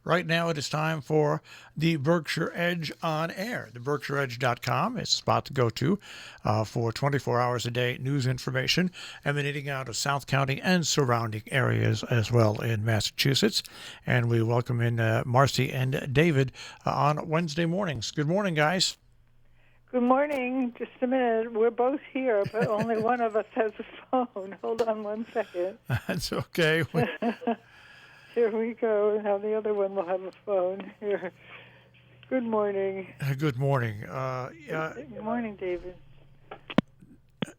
Right now it is time for the Berkshire Edge on air. The BerkshireEdge.com is a spot to go to for 24 hours a day news information emanating out of South County and surrounding areas as well in Massachusetts. And we welcome in Marcy and David on Wednesday mornings. Good morning, guys. Good morning. Just a minute. We're both here, but only one of us has a phone. Hold on one second. That's okay. Here we go. Now the other one will have a phone. Here. Good morning. Good morning. Good morning, David.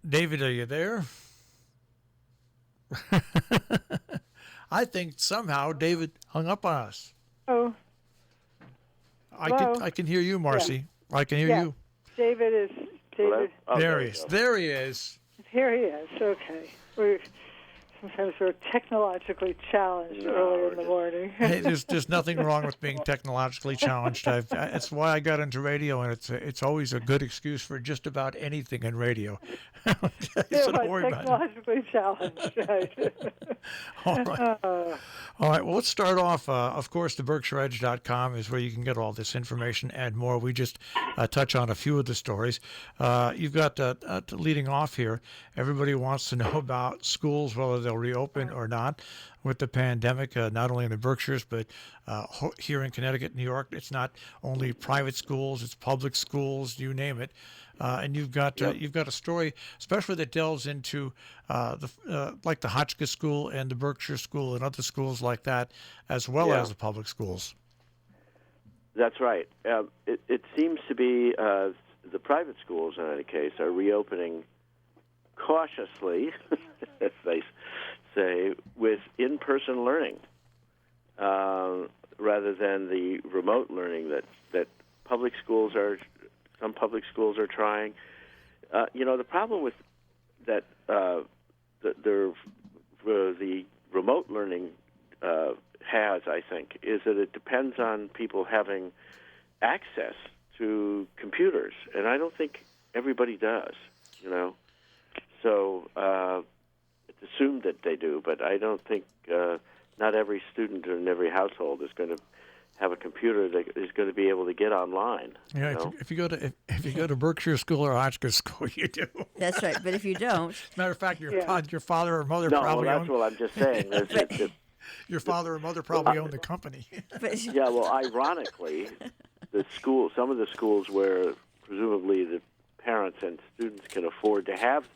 David, are you there? I think somehow David hung up on us. Oh. I can hear you, Marcy. Yeah. I can hear you. David is. David. Oh, there he is. There he is. Here he is. Okay. Sometimes we're technologically challenged early in the morning. Hey, there's nothing wrong with being technologically challenged. That's why I got into radio, and it's always a good excuse for just about anything in radio. So don't worry technologically challenged, right? All right. All right. Well, let's start off. Of course, the BerkshireEdge.com is where you can get all this information and more. We just touch on a few of the stories. You've got leading off here. Everybody wants to know about schools, whether they'll reopen or not with the pandemic, not only in the Berkshires, but here in Connecticut, New York. It's not only private schools, it's public schools, you name it. And you've got a story, especially that delves into like the Hotchkiss School and the Berkshire School and other schools like that, as well as the public schools. That's right. It seems to be the private schools, in any case, are reopening cautiously, as they say, with in-person learning rather than the remote learning that some public schools are trying. The problem with that the remote learning has, I think, is that it depends on people having access to computers, and I don't think everybody does, So it's assumed that they do, but I don't think not every student in every household is going to have a computer that is going to be able to get online. Yeah, if you go to Berkshire School or Hotchkiss School, you do. That's right. But if you don't, as a matter of fact, your father or mother no, probably that's what I'm just saying. Your father or mother probably owned the company. Yeah, well, ironically, some of the schools where presumably the parents and students can afford to have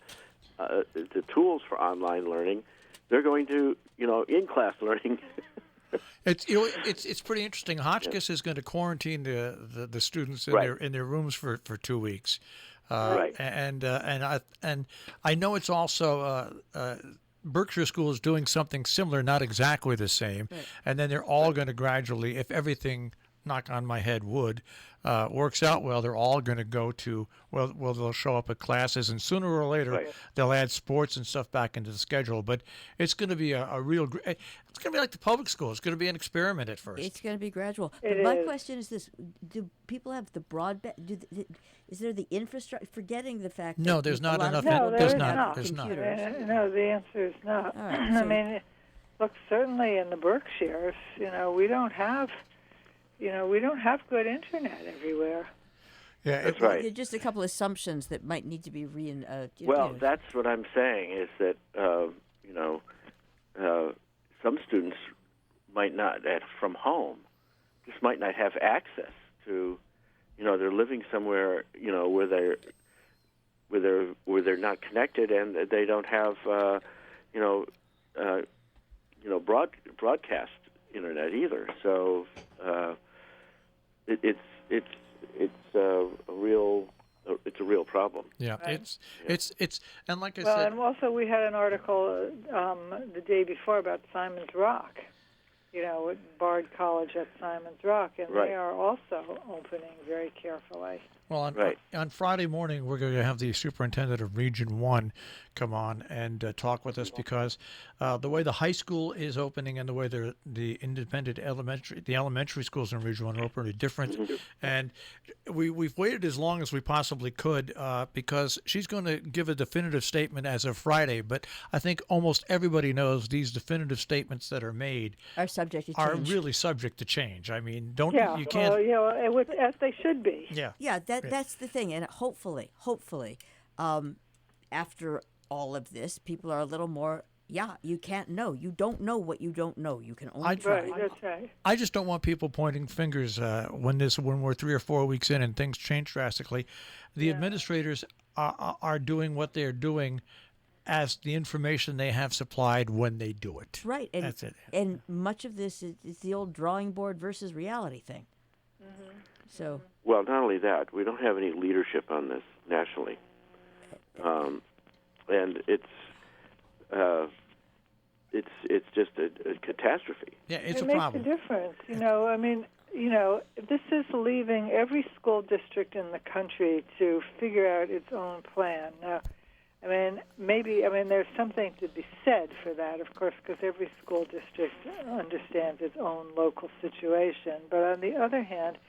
the tools for online learning, they're going to, in-class learning. It's pretty interesting. Hotchkiss is going to quarantine the students in their rooms for 2 weeks, right? And I know it's also Berkshire School is doing something similar, not exactly the same. Right. And then they're all going to gradually, if everything, knock on my head, works out well, they're all going to go to, they'll show up at classes, and sooner or later they'll add sports and stuff back into the schedule. But it's going to be it's going to be like the public school. It's going to be an experiment at first. It's going to be gradual. But my question is this: do people have the broadband? Is there the infrastructure? Forgetting the fact no, that there's not enough. No, there's not. No, the answer is not. Right, I mean, look, certainly in the Berkshires, we don't have good internet everywhere. Yeah, that's right. There are just a couple assumptions that might need to be that's what I'm saying is that some students might not, from home, just might not have access to, they're living somewhere, where they're not connected and they don't have, broadcast internet either. So. It's a real problem. Yeah, right. It's and like I said. Well, and also we had an article the day before about Simon's Rock, at Bard College at Simon's Rock, and they are also opening very carefully. Well, Right. on Friday morning, we're going to have the superintendent of Region 1 come on and talk with us because the way the high school is opening and the way the independent elementary schools in Region 1 are opening are different. And we've waited as long as we possibly could because she's going to give a definitive statement as of Friday. But I think almost everybody knows these definitive statements that are made are subject to change. Are really subject to change. I mean, you can't. As they should be. Yeah. Yeah, that's the thing, and hopefully, after all of this, people are a little more. Yeah, you can't know. You don't know what you don't know. You can only try. Right, that's right. I just don't want people pointing fingers when we're 3 or 4 weeks in and things change drastically. The administrators are doing what they're doing as the information they have supplied when they do it. Right, and that's it. And much of this is the old drawing board versus reality thing. Mm-hmm. So. Well, not only that, we don't have any leadership on this nationally, and it's just a catastrophe. Yeah, it's it a makes problem. A difference. I mean, this is leaving every school district in the country to figure out its own plan. Now, there's something to be said for that, of course, because every school district understands its own local situation. But on the other hand,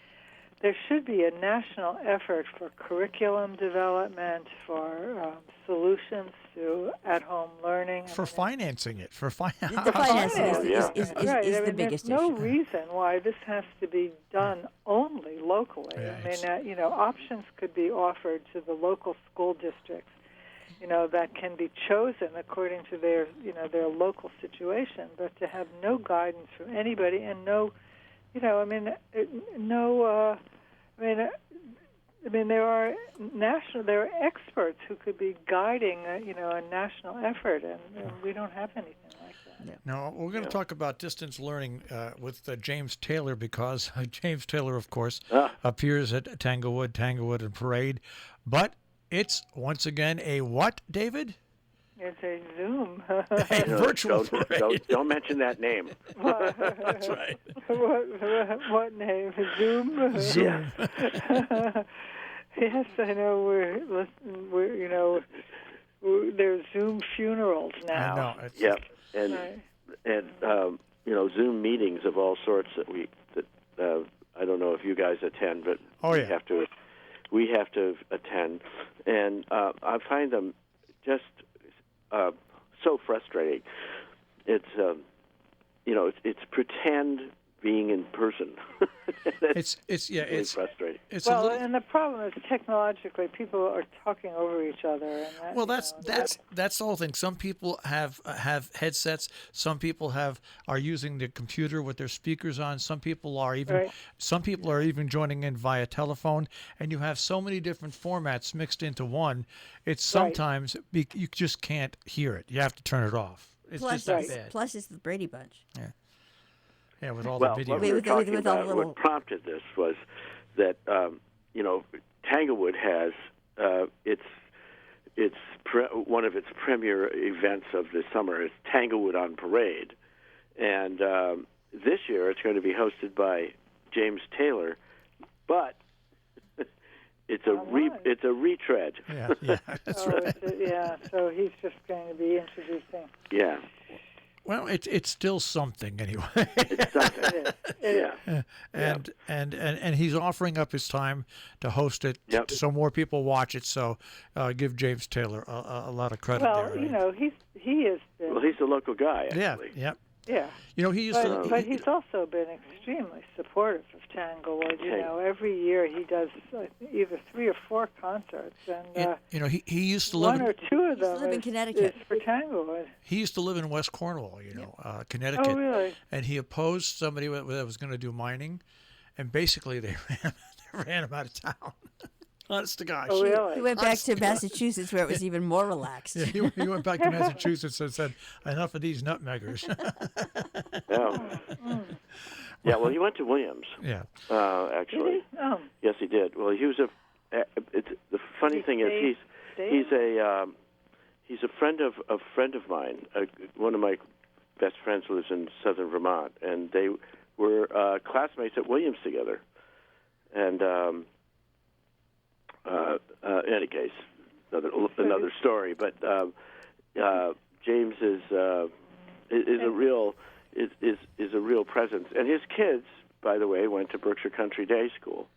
there should be a national effort for curriculum development, for solutions to at-home learning. For financing it. The financing is right. the biggest issue. There's no reason why this has to be done only locally. Yeah, options could be offered to the local school districts, that can be chosen according to their local situation, but to have no guidance from anybody and there are experts who could be guiding a national effort, and we don't have anything like that. Yeah. No, we're going to talk about distance learning with James Taylor because James Taylor, of course, appears at Tanglewood and Parade, but it's once again a what, David? It's a Zoom. A virtual parade. Don't mention that name. That's right. What name? Zoom? Zoom. Yes, I know. We're there's Zoom funerals now. I know. Yeah, and Zoom meetings of all sorts that I don't know if you guys attend, but we have to attend, and I find them just so frustrating. It's it's pretend being in person. It's really frustrating. And the problem is technologically people are talking over each other. And that's the whole thing. Some people have headsets. Some people are using the computer with their speakers on. Some people are even joining in via telephone. And you have so many different formats mixed into one. It's sometimes you just can't hear it. You have to turn it off. It's just that bad. Plus, it's the Brady Bunch. Yeah. Yeah, with all the video. What prompted this was that Tanglewood has one of its premier events of the summer is Tanglewood on Parade, and this year it's going to be hosted by James Taylor, but it's a retread. Yeah, that's right. So he's just going to be introducing. Yeah. Well, it's still something anyway. It's something. Yeah. And he's offering up his time to host it so more people watch it. So give James Taylor a lot of credit there. Well, he is. He's a local guy. Actually. Yeah. Yeah. He used to. But he's also been extremely supportive of Tanglewood. Every year he does either 3 or 4 concerts, and he used to live. One or two of them in Connecticut. is for Tanglewood. He used to live in West Cornwall, Connecticut. Oh, really? And he opposed somebody that was going to do mining, and basically they ran him out of town. Honest to God. Oh, really? He went back to Massachusetts where it was even more relaxed. Yeah, he went back to Massachusetts and said, enough of these nutmeggers. Yeah, well, he went to Williams. Yeah. Actually. Did he? Oh. Yes, he did. Well, he was the funny thing is he's a friend of mine. One of my best friends lives in southern Vermont, and they were classmates at Williams together. And In any case, another story. But James is a real presence, and his kids, by the way, went to Berkshire Country Day School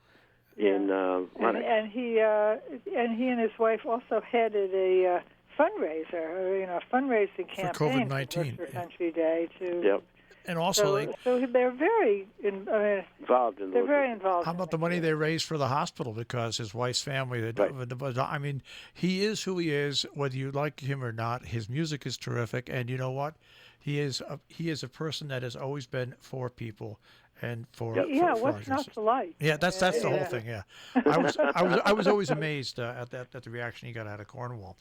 in Lenox. And he and his wife also headed a fundraiser, a fundraising campaign for COVID-19 for Berkshire Country Day to. Yep. And also, so they're very involved in. They're very involved. How about the money they raised for the hospital? Because his wife's family, I mean, he is who he is, whether you like him or not. His music is terrific, and you know what? He is a person that has always been for people and for. Yeah, for what's not to like? Yeah, that's the whole thing. Yeah, I was always amazed at the reaction he got out of Cornwall.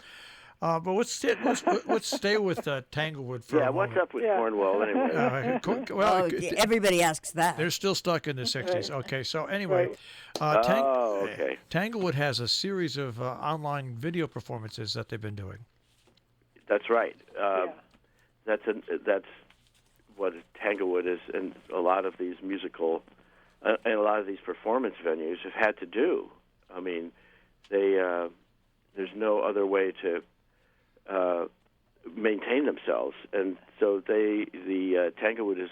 But let's stay with Tanglewood for a moment. What's up with Cornwall anyway? Everybody asks that. They're still stuck in the 60s. Okay, so anyway, Tanglewood has a series of online video performances that they've been doing. That's right. That's what Tanglewood is, and a lot of these musical and a lot of these performance venues have had to do. I mean, there's no other way to maintain themselves, and so the Tanglewood is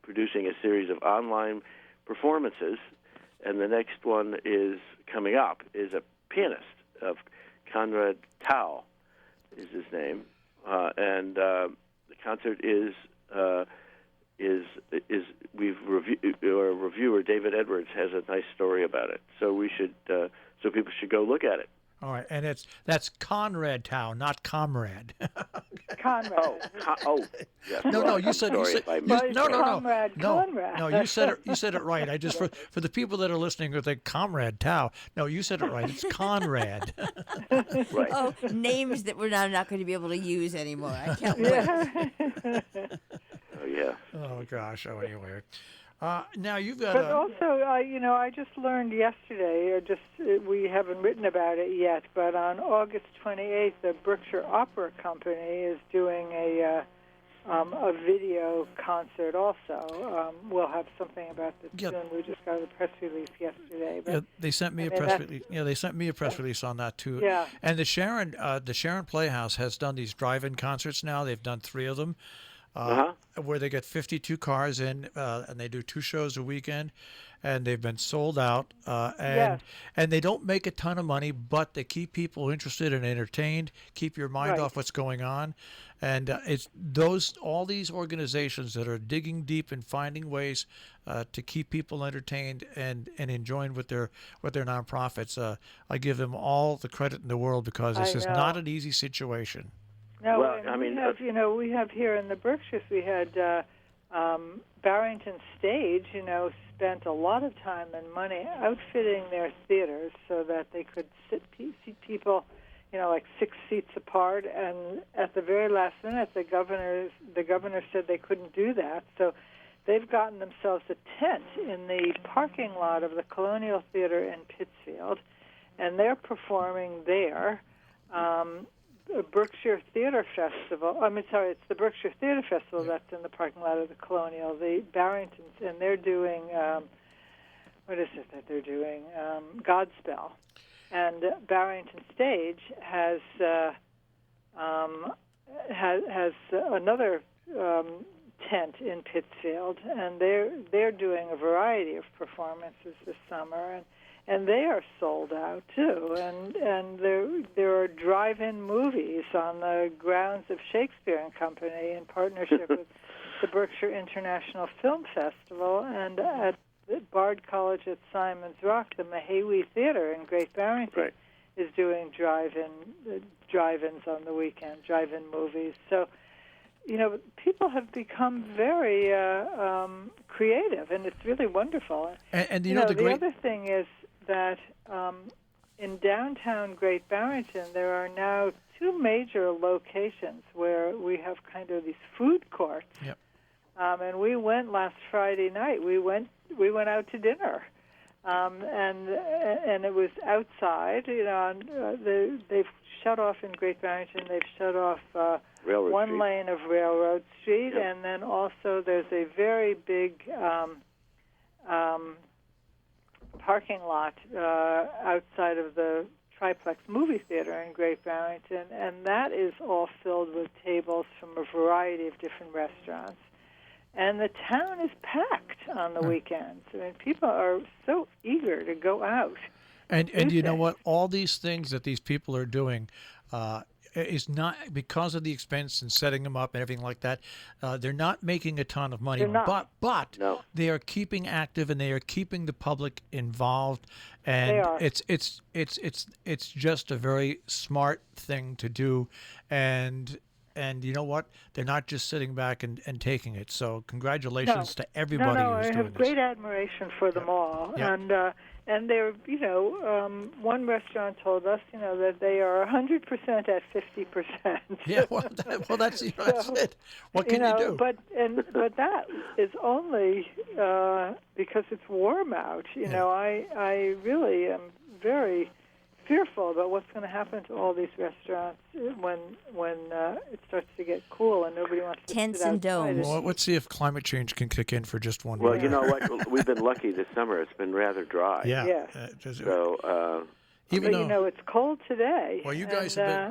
producing a series of online performances, and the next one is coming up is a pianist of Conrad Tao is his name, and the concert is we've our reviewer David Edwards has a nice story about it, so people should go look at it. All right, and that's Conrad Tao, not Comrade. Conrad. Yes. No, you said you said it right. I just for the people that are listening who think Comrade Tao. No, you said it right. It's Conrad. Right. Oh, names that we're now not going to be able to use anymore. I can't wait. Oh yeah. Oh gosh. Oh anyway. Now you've got. But also, I just learned yesterday, we haven't written about it yet, but on August 28th, the Berkshire Opera Company is doing a video concert also. We'll have something about this soon. We just got a press release yesterday. But, they sent me a press release. Yeah, they sent me a press release on that too. Yeah. And the Sharon Playhouse has done these drive-in concerts now. They've done 3 of them. Where they get 52 cars in, and they do 2 shows a weekend, and they've been sold out. And they don't make a ton of money, but they keep people interested and entertained, keep your mind off what's going on. And it's all these organizations that are digging deep and finding ways to keep people entertained and enjoying with their nonprofits. I give them all the credit in the world, because this is not an easy situation. No, well, I mean, we have here in the Berkshires, we had Barrington Stage, spent a lot of time and money outfitting their theaters so that they could seat people, like 6 seats apart. And at the very last minute, the governor said they couldn't do that. So they've gotten themselves a tent in the parking lot of the Colonial Theater in Pittsfield, and they're performing there. Berkshire Theater Festival. It's the Berkshire Theater Festival that's in the parking lot of the Colonial. The Barringtons, and they're doing what is it that they're doing? Godspell, and Barrington Stage has another tent in Pittsfield, and they're doing a variety of performances this summer, and they are sold out too. And there are drive-in movies on the grounds of Shakespeare and Company in partnership with the Berkshire International Film Festival, and at Bard College at Simon's Rock, the Mahawi Theater in Great Barrington is doing drive-ins on the weekend, drive-in movies. So, people have become very creative, and it's really wonderful. And the other thing is that in downtown Great Barrington, there are now 2 major locations where we have kind of these food courts. Yep. And we went last Friday night. We went out to dinner, and it was outside. They've shut off in Great Barrington. They've shut off one lane of Railroad Street, and then also there's a very big parking lot outside of the triplex movie theater in Great Barrington, and that is all filled with tables from a variety of different restaurants. And the town is packed on the weekends. I mean, people are so eager to go out. And you know what? All these things that these people are doing is not because of the expense and setting them up and everything like that. They're not making a ton of money, They're not. but No. they are keeping active and they are keeping the public involved. And They are. it's just a very smart thing to do. And you know what? They're not just sitting back and taking it. So congratulations to everybody who's I doing have this. great admiration for them all. Yeah. And they're, one restaurant told us, that they are 100% at 50%. Yeah, that's it. What can you do? But that is only because it's warm out. I really am very fearful about what's going to happen to all these restaurants when it starts to get cool and nobody wants to Tents sit and outside. domes. Well, let's see if climate change can kick in for just one Well, week. you know what? We've been lucky this summer. It's been rather dry. Yeah. Yeah. So, Even But though, it's cold today. well, you guys have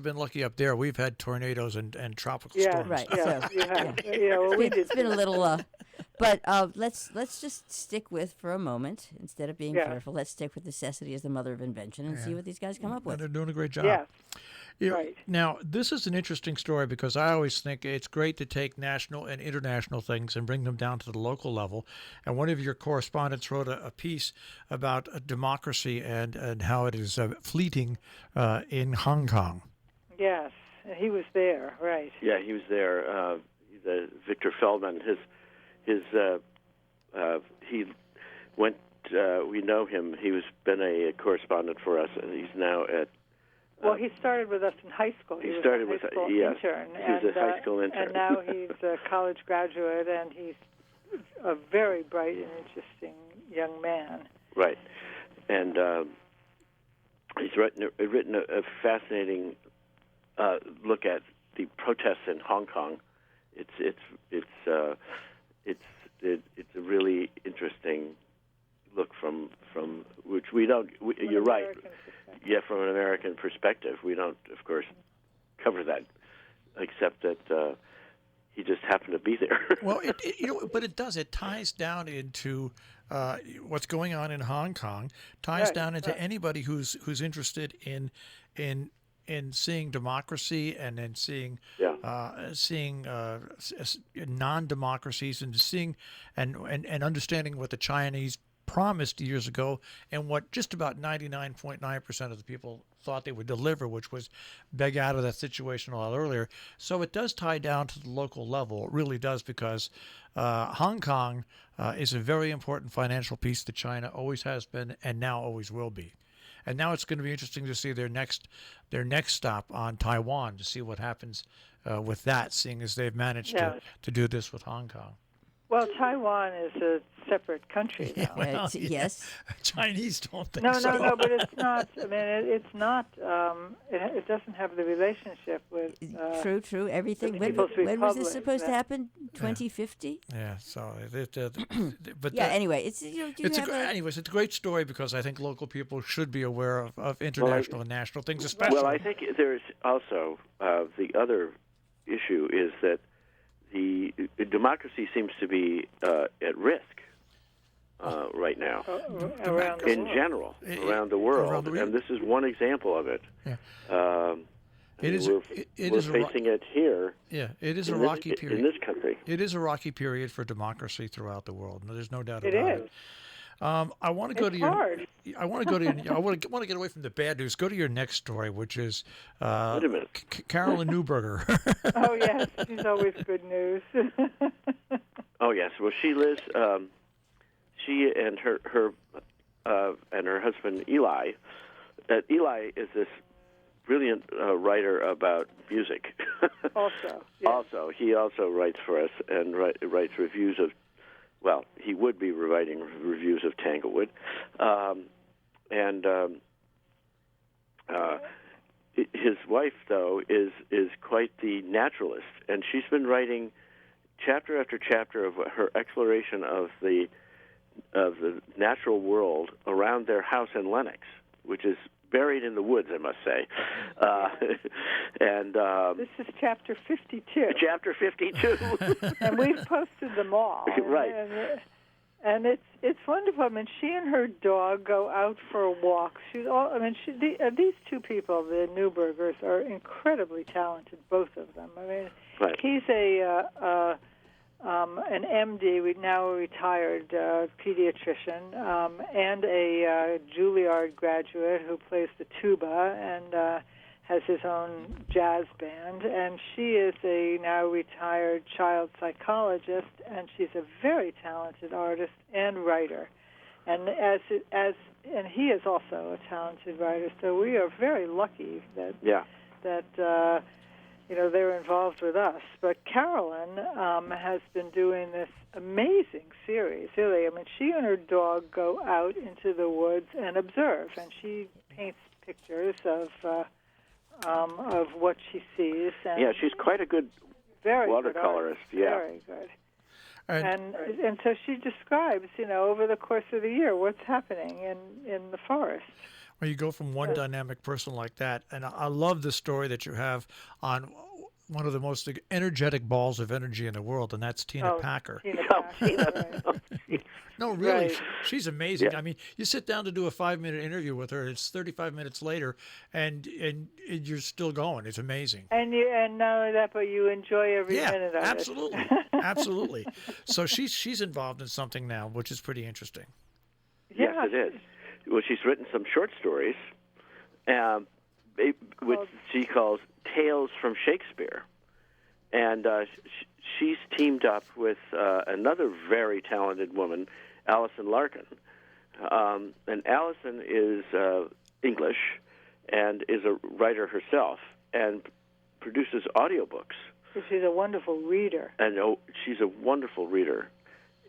been lucky up there. We've had tornadoes and tropical storms. Right. Yeah, So, you have. Well, we did. it's been a little. But let's just stick with for a moment instead of being fearful. Let's stick with necessity as the mother of invention and see what these guys come up And with. they're doing a great job. Yes. Right. Now, this is an interesting story because I always think it's great to take national and international things and bring them down to the local level. And one of your correspondents wrote a piece about democracy and how it is fleeting in Hong Kong. Yes, he was there, right. Yeah, he was there. Victor Feldman, he went, we know him. He was been a correspondent for us, and he's now at... Well, he started with us in high school. He was started a high with school yes, intern. He was a high school intern. And now he's a college graduate, and he's a very bright and interesting young man. Right. And he's written a fascinating look at the protests in Hong Kong. It's a really interesting look from which we don't. You're right. Yeah, from an American perspective, we don't, of course, cover that, except that he just happened to be there. Well, but it does. It ties down into what's going on in Hong Kong. Ties down into anybody who's interested in seeing democracy and then seeing non-democracies and seeing and understanding what the Chinese promised years ago and what just about 99.9% of the people thought they would deliver, which was beg out of that situation a lot earlier. So it does tie down to the local level. It really does, because Hong Kong is a very important financial piece to China, always has been, and now always will be. And now it's going to be interesting to see their next stop on Taiwan, to see what happens with that, seeing as they've managed to do this with Hong Kong. Well, Taiwan is a separate country now. Well, yes. Chinese don't think No, so. but it's not. I mean, it's not. It doesn't have the relationship with. True. Everything. When People's was this Republic, supposed to happen? 2050. Yeah. So, but Yeah. Anyway, it's anyways, it's a great story because I think local people should be aware of international and national things, especially. Well, I think there's also the other issue is that the democracy seems to be at risk right now, general, around the world, and this is one example of it. Yeah. We're facing it here. Yeah, it is a rocky period in this country. It is a rocky period for democracy throughout the world. There's no doubt about it. It. I want to go to your. Hard. I want to go to. I want to get away from the bad news. Go to your next story, which is Wait a minute. Carolyn Neuberger. Oh yes, she's always good news. Oh yes. Well, she and her husband Eli. Eli is this brilliant writer about music. Also, he also writes for us and writes reviews of. Well, he would be writing reviews of Tanglewood, his wife, though, is quite the naturalist, and she's been writing chapter after chapter of her exploration of the the natural world around their house in Lenox, which is buried in the woods, I must say. And this is chapter 52. Chapter 52. And we've posted them all. Right. And it's wonderful. I mean, she and her dog go out for a walk. These two people, the Newbergers, are incredibly talented, both of them. I mean, right. He's an MD, now a retired pediatrician, and a Juilliard graduate who plays the tuba and has his own jazz band. And she is a now retired child psychologist, and she's a very talented artist and writer. And and he is also a talented writer. So we are very lucky that they're involved with us. But Carolyn has been doing this amazing series, really. I mean, she and her dog go out into the woods and observe, and she paints pictures of what she sees. And she's quite a good watercolorist. Very good. And so she describes, over the course of the year, what's happening in the forest. Well, you go from one dynamic person like that, and I love the story that you have on one of the most energetic balls of energy in the world, and that's Tina Packer. Tina Packer, right. No, really, right. She's amazing. Yeah. I mean, you sit down to do a 5-minute interview with her, it's 35 minutes later, and you're still going. It's amazing. And not only that, but you enjoy every minute of absolutely. it. Absolutely. So she's involved in something now, which is pretty interesting. Yes, it is. Well, she's written some short stories, which she calls Tales from Shakespeare. And she's teamed up with another very talented woman, Allison Larkin. And Allison is English and is a writer herself and produces audiobooks. She's a wonderful reader. And she's a wonderful reader.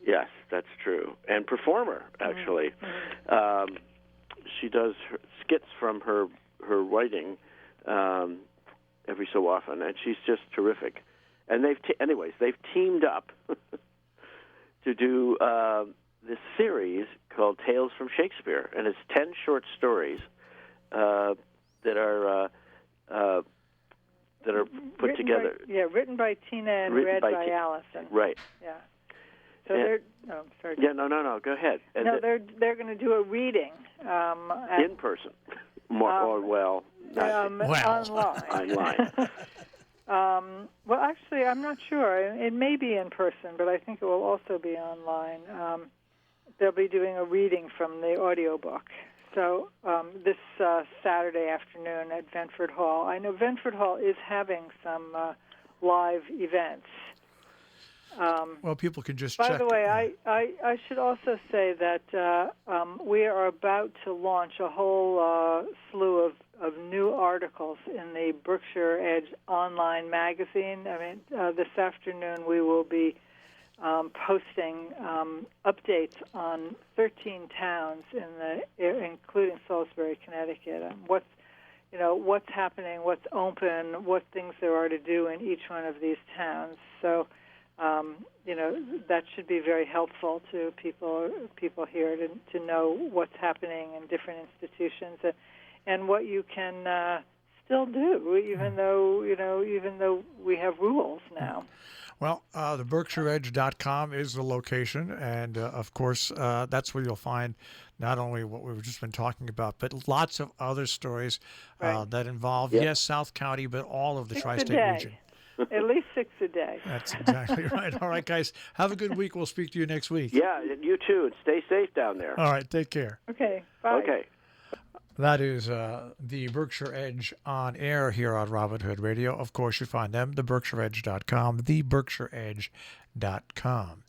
Yes, that's true. And performer, actually. Mm-hmm. She does skits from her writing every so often, and she's just terrific. And they've teamed up to do this series called Tales from Shakespeare, and it's 10 short stories that are put together. Written by Tina and read by Allison. Right. Yeah. So they're. Oh, sorry. Yeah, no. Go ahead. And they're going to do a reading in person, online. Well, actually, I'm not sure. It may be in person, but I think it will also be online. They'll be doing a reading from the audiobook. So this Saturday afternoon at Ventford Hall. I know Ventford Hall is having some live events. Well, people can just by check. By the way, I should also say that we are about to launch a whole slew of new articles in the Berkshire Edge online magazine. I mean, this afternoon we will be posting updates on 13 towns including Salisbury, Connecticut, and what's happening, what's open, what things there are to do in each one of these towns. So, that should be very helpful to people here to know what's happening in different institutions and what you can still do, even though we have rules now. Well, the BerkshireEdge.com is the location, and of course, that's where you'll find not only what we've just been talking about, but lots of other stories that involve, South County, but all of the tri-state region. At least 6 a day. That's exactly right. All right, guys, have a good week. We'll speak to you next week. Yeah, and you too. And stay safe down there. All right, take care. Okay, bye. Okay. That is the Berkshire Edge on air here on Robin Hood Radio. Of course, you find them, theberkshireedge.com, theberkshireedge.com.